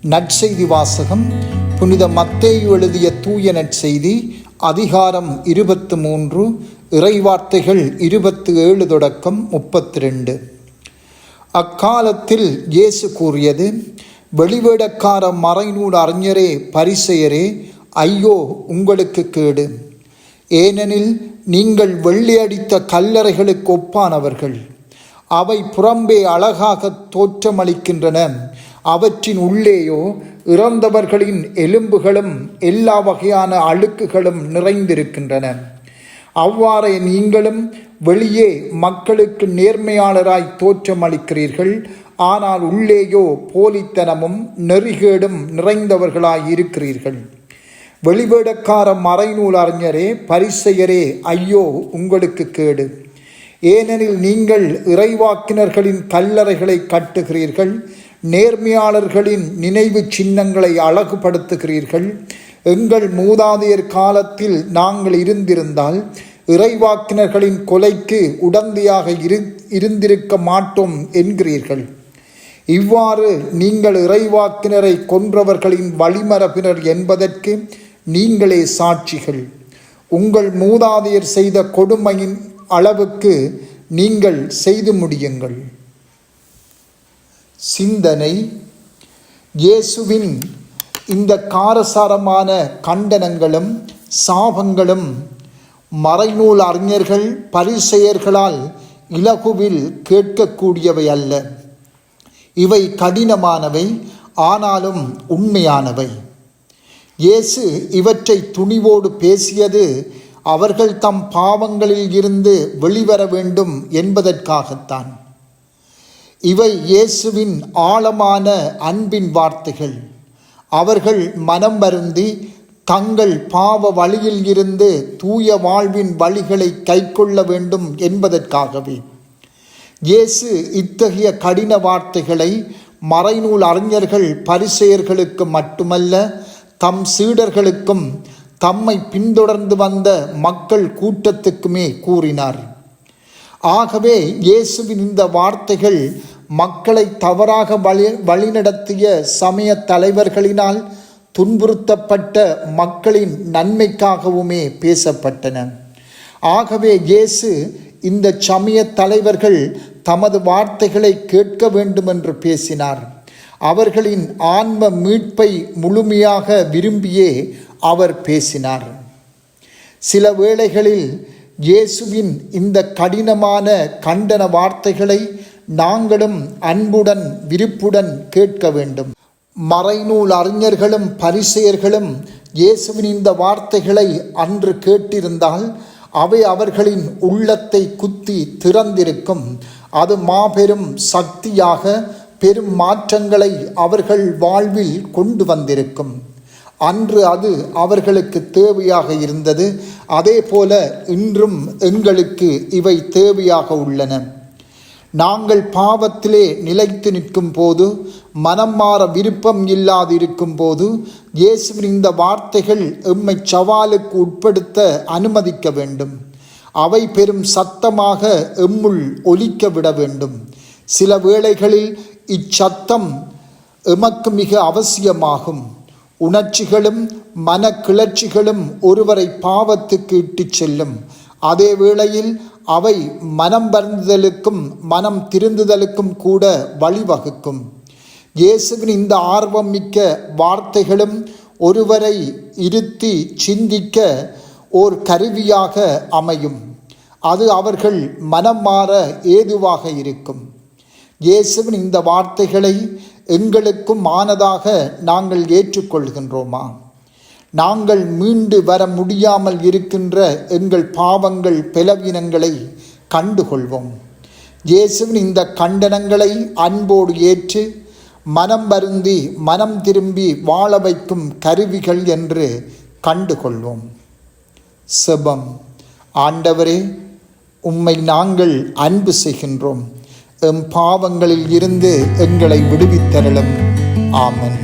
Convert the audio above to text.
நற்செய்தி வாசகம். புனித மத்தேயு எழுதிய தூய நற்செய்தி, அதிகாரம் 23, இறைவார்த்தைகள் 27 தொடக்கம் 32. அக்காலத்தில் இயேசு கூறியது: வெளிவேடக்கார மறைநூல் அறிஞரே, பரிசேயரே, ஐயோ உங்களுக்கு கேடு! ஏனெனில் நீங்கள் வெள்ளையடித்த கல்லறைகளுக்கு ஒப்பானவர்கள். அவை புறம்பே அழகாக தோற்றமளிக்கின்றன, அவற்றின் உள்ளேயோ இறந்தவர்களின் எலும்புகளும் எல்லா வகையான அழுக்குகளும் நிறைந்திருக்கின்றன. அவ்வாறே நீங்களும் வெளியே மக்களுக்கு நேர்மையாளராய் தோற்றமளிக்கிறீர்கள், ஆனால் உள்ளேயோ போலித்தனமும் நெறிகேடும் நிறைந்தவர்களாய் இருக்கிறீர்கள். வெளிவேடக்கார மறைநூல் அறிஞரே, பரிசேயரே, ஐயோ உங்களுக்கு கேடு! ஏனெனில் நீங்கள் இறைவாக்கினர்களின் கல்லறைகளை கட்டுகிறீர்கள், நேர்மையாளர்களின் நினைவு சின்னங்களை அழகுபடுத்துகிறீர்கள். எங்கள் மூதாதையர் காலத்தில் நாங்கள் இருந்திருந்தால் இறைவாக்கினர்களின் கொலைக்கு உடந்தையாக இருந்திருக்க மாட்டோம் என்கிறீர்கள். இவ்வாறு நீங்கள் இறைவாக்கினரை கொன்றவர்களின் வழிமரபினர் என்பதற்கு நீங்களே சாட்சிகள். உங்கள் மூதாதையர் செய்த கொடுமையின் அளவுக்கு நீங்கள் செய்து முடியுங்கள். சிந்தனை: இயேசுவின் இந்த காரசாரமான கண்டனங்களும் சாபங்களும் மறைநூல் அறிஞர்கள், பரிசேயர்களால் இலகுவில் கேட்கக்கூடியவை அல்ல. இவை கடினமானவை, ஆனாலும் உண்மையானவை. இயேசு இவற்றை துணிவோடு பேசியது அவர்கள் தம் பாவங்களில் இருந்து வெளிவர வேண்டும் என்பதற்காகத்தான். இவை இயேசுவின் ஆழமான அன்பின் வார்த்தைகள். அவர்கள் மனம் வருந்தி தங்கள் பாவ வழியில் இருந்து தூய வாழ்வின் வழிகளை கைக்கொள்ள வேண்டும் என்பதற்காகவே இயேசு இத்தகைய கடின வார்த்தைகளை மறைநூல் அறிஞர்கள், பரிசேயர்களுக்கு மட்டுமல்ல, தம் சீடர்களுக்கும் தம்மை பின்தொடர்ந்து வந்த மக்கள் கூட்டத்துக்குமே கூறினார். ஆகவே இயேசுவின் இந்த வார்த்தைகள் மக்களை தவறாக வழிநடத்திய சமய தலைவர்களினால் துன்புறுத்தப்பட்ட மக்களின் நன்மைக்காகவுமே பேசப்பட்டன. ஆகவே இயேசு இந்த சமய தலைவர்கள் தமது வார்த்தைகளை கேட்க வேண்டும் என்று பேசினார். அவர்களின் ஆன்ம மீட்பை முழுமையாக விரும்பியே அவர் பேசினார். சில வேளைகளில் இயேசுவின் இந்த கடினமான கண்டன வார்த்தைகளை நாங்களும் அன்புடன், விருப்புடன் கேட்க வேண்டும். மறைநூல் அறிஞர்களும் பரிசேயர்களும் இயேசுவின் இந்த வார்த்தைகளை அன்று கேட்டிருந்தால் அவை அவர்களின் உள்ளத்தை குத்தி திறந்திருக்கும். அது மாபெரும் சக்தியாக பெரும் மாற்றங்களை அவர்கள் வாழ்வில் கொண்டு வந்திருக்கும். அன்று அது அவர்களுக்கு தேவையாக இருந்தது. அதே போல இன்றும் எங்களுக்கு இவை தேவையாக உள்ளன. நாங்கள் பாவத்திலே நிலைத்து நிற்கும் போது, மனம் மாற விருப்பம் இல்லாதிருக்கும் போது, இயேசுவின் இந்த வார்த்தைகள் எம்மை சவாலுக்கு உட்படுத்த அனுமதிக்க வேண்டும். அவை பெரும் சத்தமாக எம்முள் ஒலிக்க விட வேண்டும். சில வேளைகளில் இச்சத்தம் எமக்கு மிக அவசியமாகும். உணர்ச்சிகளும் மன கிளர்ச்சிகளும் ஒருவரை பாவத்துக்கு இட்டுச் செல்லும். அதே வேளையில் அவை மனம் வருந்துதலுக்கும் மனம் திருந்துதலுக்கும் கூட வழிவகுக்கும். இயேசுவின் இந்த ஆர்வம் மிக்க வார்த்தைகளும் ஒருவரை இருத்தி சிந்திக்க ஓர் கருவியாக அமையும். அது அவர்கள் மனம் மாற ஏதுவாக இருக்கும். இயேசுவின் இந்த வார்த்தைகளை எங்களுக்கும் ஆனதாக நாங்கள் ஏற்றுக்கொள்கின்றோமா? நாங்கள் மீண்டு வர முடியாமல் இருக்கின்ற எங்கள் பாவங்கள், பலவீனங்களை கண்டுகொள்வோம். இயேசுவின் இந்த கண்டனங்களை அன்போடு ஏற்று மனம் வருந்தி மனம் திரும்பி வாழ வைக்கும் கருவிகள் என்று கண்டுகொள்வோம். செபம். ஆண்டவரே, உம்மை நாங்கள் அன்பு செய்கின்றோம். எம் பாவங்களில் இருந்து எங்களை விடுவித்தருளும். ஆமென்.